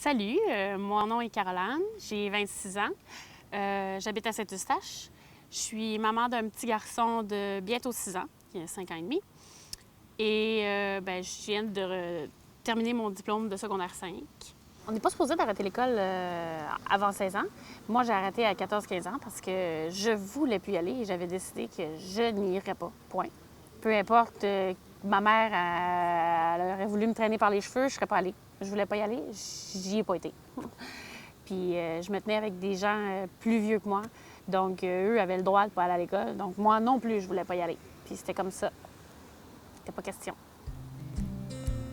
Salut, mon nom est Caroline, j'ai 26 ans. J'habite à Saint-Eustache. Je suis maman d'un petit garçon de bientôt 6 ans, qui a 5 ans et demi. Et je viens de terminer mon diplôme de secondaire 5. On n'est pas supposé d'arrêter l'école avant 16 ans. Moi, j'ai arrêté à 14-15 ans parce que je voulais plus y aller et j'avais décidé que je n'irais pas. Point. Peu importe, ma mère elle aurait voulu me traîner par les cheveux, je ne serais pas allée. Je voulais pas y aller, j'y ai pas été. Puis je me tenais avec des gens plus vieux que moi. Donc eux avaient le droit de pas aller à l'école. Donc moi non plus, je voulais pas y aller. Puis c'était comme ça. C'était pas question.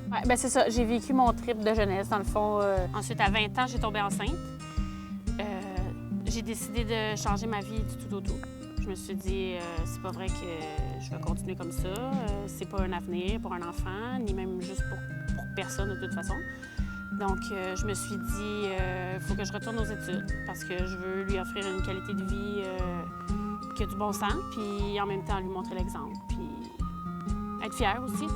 Ouais, ben c'est ça, j'ai vécu mon trip de jeunesse dans le fond. Ensuite, à 20 ans, j'ai tombé enceinte. J'ai décidé de changer ma vie du tout au tout. Je me suis dit, c'est pas vrai que je vais continuer comme ça. C'est pas un avenir pour un enfant, ni même juste pour personne de toute façon. Donc, je me suis dit, il faut que je retourne aux études parce que je veux lui offrir une qualité de vie qui a du bon sens, puis en même temps lui montrer l'exemple, puis être fière aussi.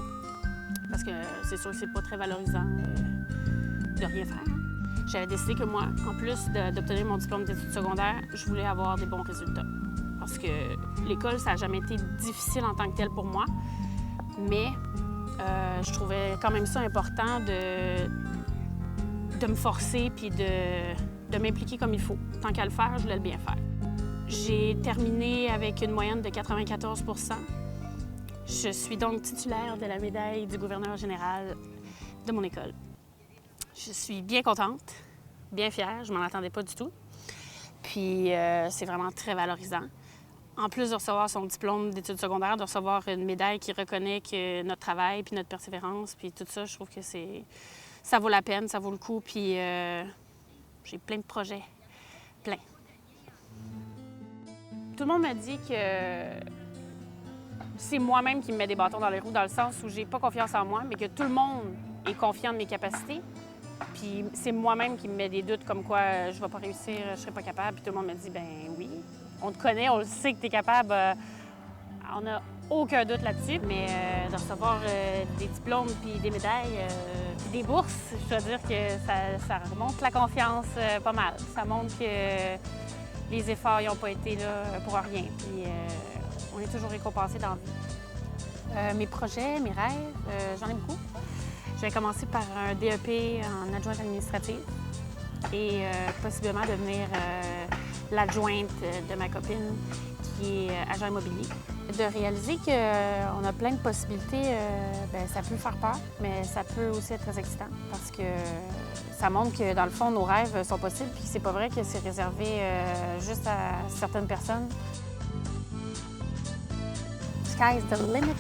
Parce que c'est sûr que c'est pas très valorisant de rien faire. J'avais décidé que moi, en plus d'obtenir mon diplôme d'études secondaires, je voulais avoir des bons résultats. Parce que l'école, ça n'a jamais été difficile en tant que tel pour moi, mais je trouvais quand même ça important de me forcer puis de m'impliquer comme il faut. Tant qu'à le faire, je voulais le bien faire. J'ai terminé avec une moyenne de 94 %. Je suis donc titulaire de la médaille du gouverneur général de mon école. Je suis bien contente, bien fière, je m'en attendais pas du tout. Puis c'est vraiment très valorisant. En plus de recevoir son diplôme d'études secondaires, de recevoir une médaille qui reconnaît que notre travail, puis notre persévérance, puis tout ça, je trouve que ça vaut la peine, ça vaut le coup. Puis j'ai plein de projets, plein. Tout le monde m'a dit que c'est moi-même qui me mets des bâtons dans les roues, dans le sens où j'ai pas confiance en moi, mais que tout le monde est confiant de mes capacités. Puis c'est moi-même qui me mets des doutes comme quoi je vais pas réussir, je serai pas capable. Puis tout le monde me dit, ben oui, on te connaît, on le sait que tu es capable. On n'a aucun doute là-dessus. Mais de recevoir des diplômes puis des médailles, puis des bourses, je dois dire que ça remonte la confiance pas mal. Ça montre que les efforts n'ont pas été là pour rien. Puis on est toujours récompensé dans la vie. Mes projets, mes rêves, j'en ai beaucoup. Je vais commencer par un DEP en adjointe administrative et possiblement devenir l'adjointe de ma copine qui est agent immobilier. De réaliser qu'on a plein de possibilités, ça peut faire peur, mais ça peut aussi être très excitant parce que ça montre que dans le fond, nos rêves sont possibles puis c'est pas vrai que c'est réservé juste à certaines personnes. Sky's the limit.